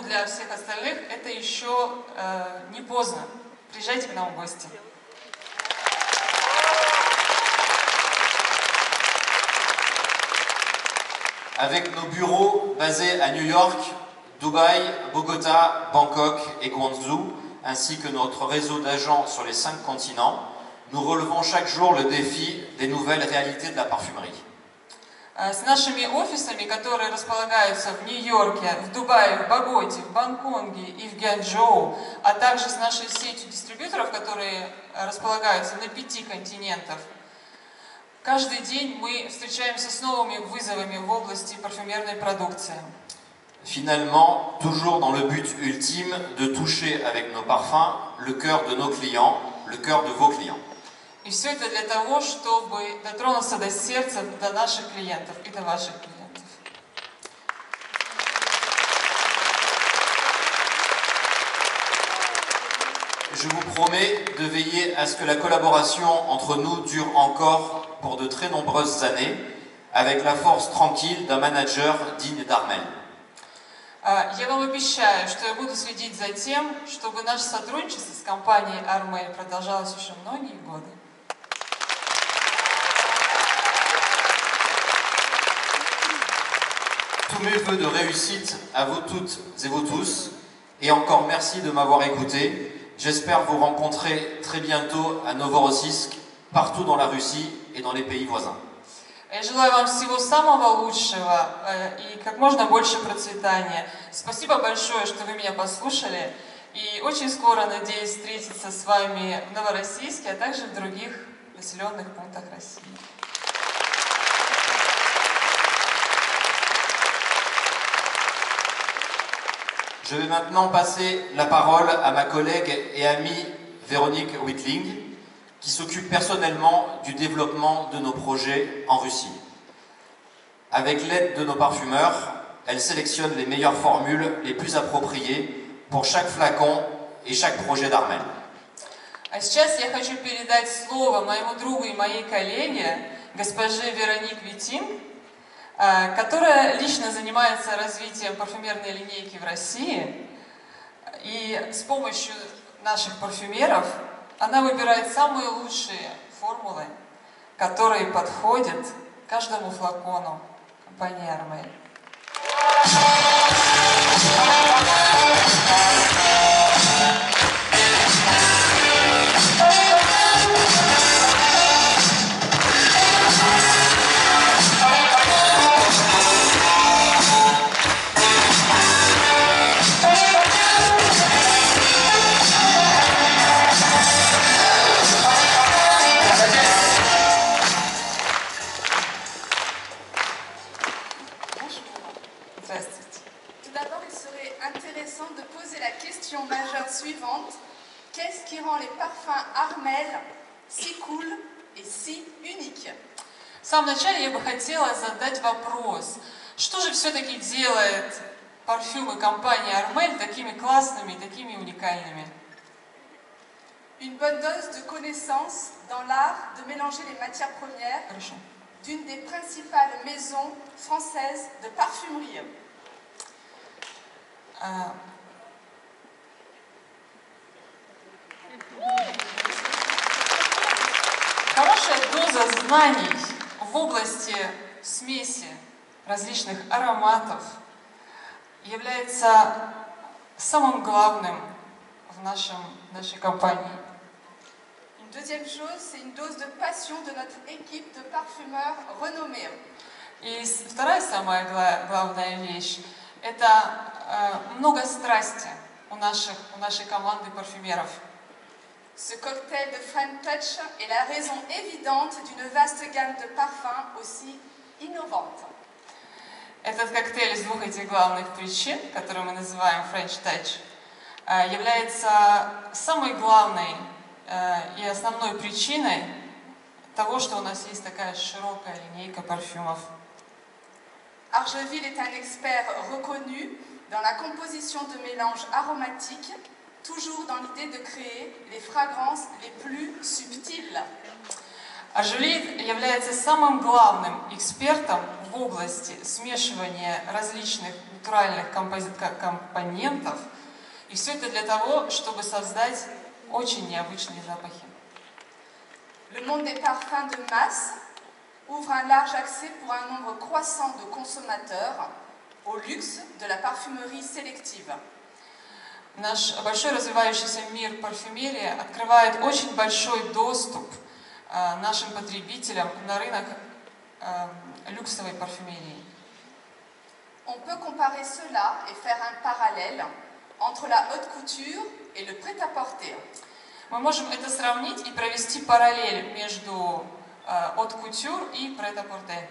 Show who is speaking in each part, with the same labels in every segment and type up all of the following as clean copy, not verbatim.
Speaker 1: для всех остальных это еще не поздно. Приезжайте к нам в гости.
Speaker 2: Avec nos bureaux basés à New York, Dubaï, Bogota, Bangkok et Guangzhou, ainsi que notre réseau d'agents sur les 5 continents, nous relevons chaque jour le défi des nouvelles réalités de la parfumerie.
Speaker 1: С нашими офисами, которые располагаются в Нью-Йорке, в Дубае, в Боготе, в Бангкоке и в Гуанчжоу, а также с нашей сетью дистрибьюторов, которые располагаются на 5 континентах, каждый день мы встречаемся с новыми вызовами в области парфюмерной продукции.
Speaker 2: Finalement, toujours dans le but ultime de toucher avec nos parfums le cœur de nos clients, le cœur de vos clients.
Speaker 1: И все это для того, чтобы дотронуться до сердца, до наших клиентов и до ваших клиентов.
Speaker 2: Je vous promets de veiller à ce que la collaboration entre nous dure encore pour de très nombreuses années, avec la force tranquille d'un manager digne d'Armel.
Speaker 1: Я вам обещаю, что я буду следить за тем, чтобы наше сотрудничество с компанией Armel продолжалось еще многие годы.
Speaker 2: Tous mes vœux de réussite à vous toutes et vous tous, et encore merci de m'avoir écouté. J'espère vous rencontrer très bientôt à Novorossiysk, partout dans la Russie et dans les pays voisins.
Speaker 1: Я желаю вам всего самого лучшего и как можно больше процветания. Спасибо большое, что вы меня послушали. И очень скоро надеюсь встретиться с вами в Новороссийске, а также в других населенных пунктах России.
Speaker 2: Je vais maintenant passer la parole à ma collègue et amie Véronique Whitling, qui s'occupe personnellement du développement de nos projets en Russie. Avec l'aide de nos parfumeurs, elle sélectionne les meilleures formules les plus appropriées pour chaque flacon et chaque projet d'Armel.
Speaker 1: А сейчас я хочу передать слово моему другу и моей коллеге, госпоже Вероник Витин, которая лично занимается развитием парфюмерной линейки в России. И с помощью наших парфюмеров она выбирает самые лучшие формулы, которые подходят каждому флакону компании Armel.
Speaker 3: Tout d'abord, il serait intéressant de poser la question majeure suivante. Qu'est-ce qui rend les parfums Armel si cool et si uniques?
Speaker 1: В самом начале я бы хотела задать вопрос, что же все-таки делает парфюмы компании Armel такими классными и такими уникальными?
Speaker 3: Une bonne dose de connaissances dans l'art de mélanger les matières premières
Speaker 1: Хорошо.
Speaker 3: d'une des principales maisons françaises de parfumerie.
Speaker 1: Хорошая доза знаний в области смеси различных ароматов является самым главным в нашей компании.
Speaker 3: Une deuxième chose, c'est une dose de passion de notre équipe de parfumeurs renommés.
Speaker 1: И вторая самая главная вещь – это много страсти у нашей команды парфюмеров.
Speaker 3: Ce cocktail de French Touch est la raison évidente d'une vaste gamme de parfums aussi innovante.
Speaker 1: Этот коктейль из двух этих главных причин, которые мы называем French Touch, является самой главной и основной причиной того, что у нас есть такая широкая линейка парфюмов.
Speaker 3: Argeville est un expert reconnu dans la composition de mélanges aromatiques, toujours dans l'idée de créer les fragrances les plus subtiles.
Speaker 1: Argeville является самым главным экспертом в области смешивания различных натуральных компонентов. И все это для того, чтобы создать очень необычные запахи.
Speaker 3: Le monde des parfums de masse ouvre un large accès pour un nombre croissant de consommateurs au luxe de la parfumerie sélective.
Speaker 1: Наш большой развивающийся мир парфюмерии открывает очень большой доступ нашим потребителям на рынок люксовой парфюмерии.
Speaker 3: On peut comparer cela et faire un parallèle entre la haute couture et le prêt-à-porter.
Speaker 1: Мы можем это сравнить и провести параллель между haute couture и prêt-à-porter.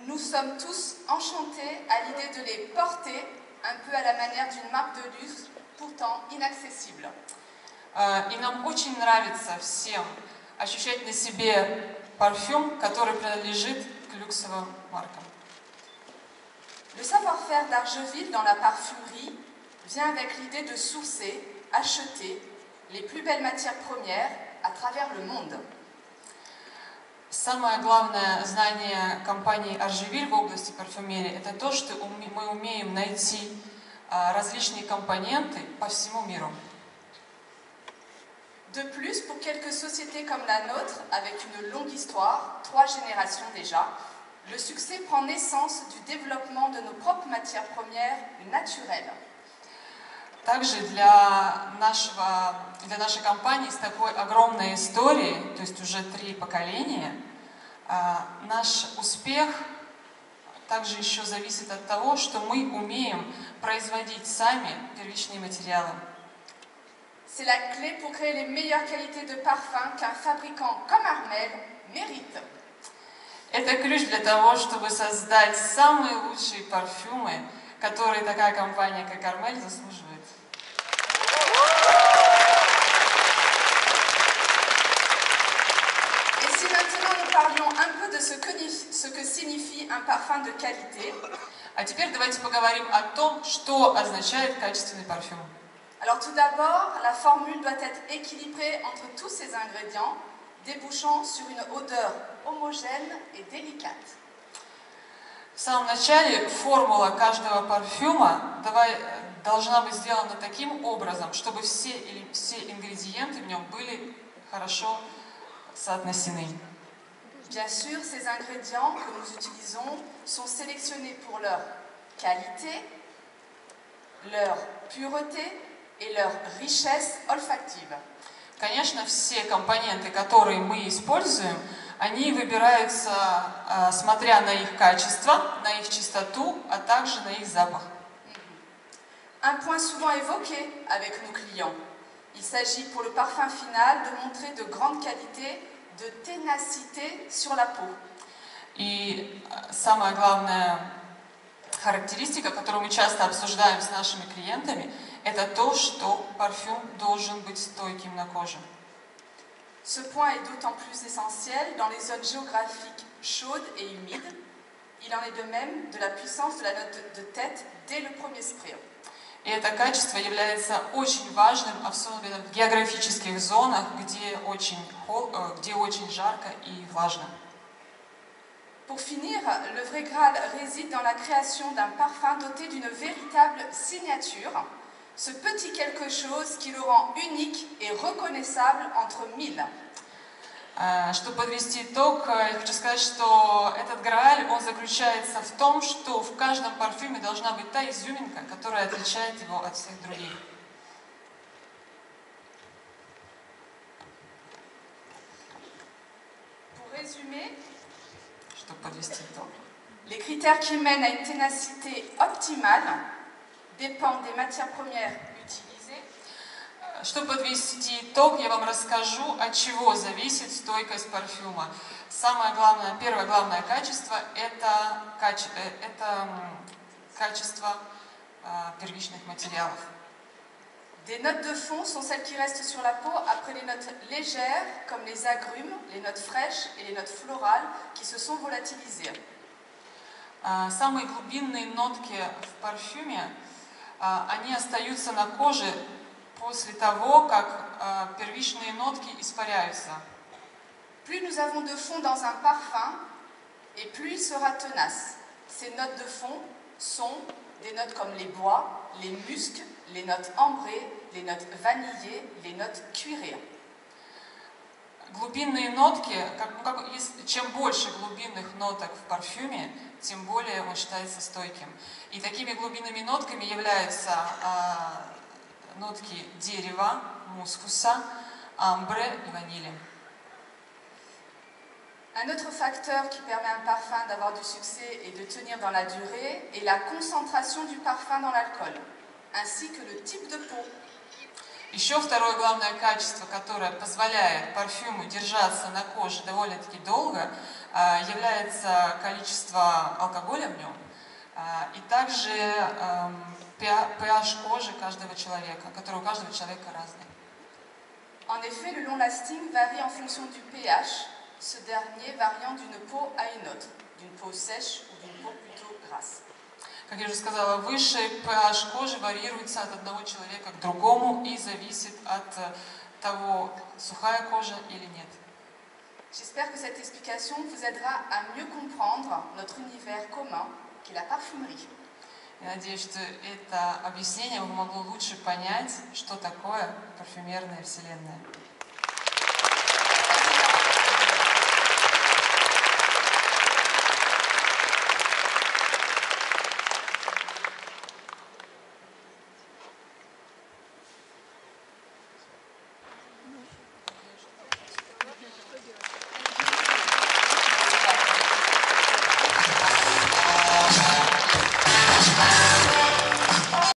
Speaker 3: Nous sommes tous enchantés à l'idée de les porter un peu à la manière d'une marque de luxe, pourtant inaccessible.
Speaker 1: И нам очень нравится всем ощущать на себе парфюм, который принадлежит к люксовым маркам.
Speaker 3: Le savoir-faire d'Argeville dans la parfumerie vient avec l'idée de sourcer, acheter les plus belles matières premières à travers le monde.
Speaker 1: Самое главное знание компании Argeville в области парфюмерии – это то, что мы умеем найти различные компоненты по всему миру.
Speaker 3: De plus, pour quelques sociétés comme la nôtre, avec une longue histoire, 3 générations déjà, le succès prend naissance du développement de nos propres matières premières naturelles.
Speaker 1: Также для нашей компании с такой огромной историей, то есть уже 3 поколения, наш успех также еще зависит от того, что мы умеем производить сами первичные материалы.
Speaker 3: C'est la clé pour créer les meilleures qualités de parfum qu'un fabricant comme Armel mérite.
Speaker 1: Это ключ для того, чтобы создать самые лучшие парфюмы, которые такая компания, как Armel, заслуживает.
Speaker 3: Et si maintenant nous parlions un peu de ce que signifie un parfum de qualité.
Speaker 1: А теперь давайте поговорим о том, что означает качественный парфюм.
Speaker 3: Alors tout d'abord, la formule doit être équilibrée entre tous ces ingrédients, débouchant sur une odeur homogène et délicate.
Speaker 1: В самом начале формула каждого парфюма должна быть сделана таким образом, чтобы все ингредиенты в нем были хорошо соотнесены.
Speaker 3: Bien sûr, ces ingrédients que nous utilisons sont sélectionnés pour leur qualité, leur pureté et leur richesse olfactive.
Speaker 1: Конечно, все компоненты, которые мы используем, они выбираются, смотря на их качество, на их чистоту, а также на их запах.
Speaker 3: Un point souvent évoqué avec nos clients. Il s'agit pour le parfum final de montrer de grande qualité, de ténacité sur la peau.
Speaker 1: И самая главная характеристика, которую мы часто обсуждаем с нашими клиентами, это то, что парфюм должен быть stойким на коже.
Speaker 3: Ce point est d'autant plus essentiel dans les zones géographiques chaudes et humides. Il en est de même de la puissance de la note de tête dès le premier spray.
Speaker 1: И это качество является очень важным, особенно в географических зонах, где очень жарко и влажно.
Speaker 3: Pour finir, le vrai Graal réside dans la création d'un parfum doté d'une véritable signature, ce petit quelque chose qui le rend unique et reconnaissable entre mille.
Speaker 1: Чтобы подвести итог, я хочу сказать, что этот Грааль, он заключается в том, что в каждом парфюме должна быть та изюминка, которая отличает его от всех других.
Speaker 3: Pour résumer,
Speaker 1: Чтобы подвести итог.
Speaker 3: les critères qui mènent à une ténacité optimale dépendent des matières premières utilisées.
Speaker 1: Чтобы подвести итог, я вам расскажу, от чего зависит стойкость парфюма. Первое главное качество – это качество первичных материалов.
Speaker 3: Des notes de fond sont celles qui restent sur la peau après les notes légères comme les agrumes, les notes fraîches et les notes florales qui se sont volatilisées.
Speaker 1: Самые глубинные нотки в парфюме, они остаются на коже после того, как первичные нотки испаряются.
Speaker 3: Plus nous avons de fond dans un parfum, et plus il sera tenace. Ces notes de fond sont Des notes comme les bois, les muscs, les notes ambrées, les notes vanillées, les notes cuirées.
Speaker 1: Глубинные нотки, чем больше глубинных ноток в парфюме, тем более он считается стойким. И такими глубинными нотками являются нотки дерева, мускуса, амбре и ванили.
Speaker 3: Un autre facteur qui permet à un parfum d'avoir du succès et de tenir dans la durée est la concentration du parfum dans l'alcool, ainsi que le type de peau.
Speaker 1: Еще второе главное качество, которое позволяет парфюму держаться на коже довольно-таки долго, является количество алкоголя в нем и также pH кожи каждого человека, который у каждого человека разный.
Speaker 3: En effet, le long lasting varie en fonction du pH, ce dernier variant d'une peau à une autre, d'une peau sèche ou d'une peau plutôt grasse.
Speaker 1: Как я уже сказала, высший pH кожи варьируется от одного человека к другому и зависит от того, сухая кожа или нет.
Speaker 3: J'espère que cette explication vous aidera à mieux comprendre notre univers commun, qui est la parfumerie.
Speaker 1: Я надеюсь, что это объяснение помогло лучше понять, что такое парфюмерная вселенная.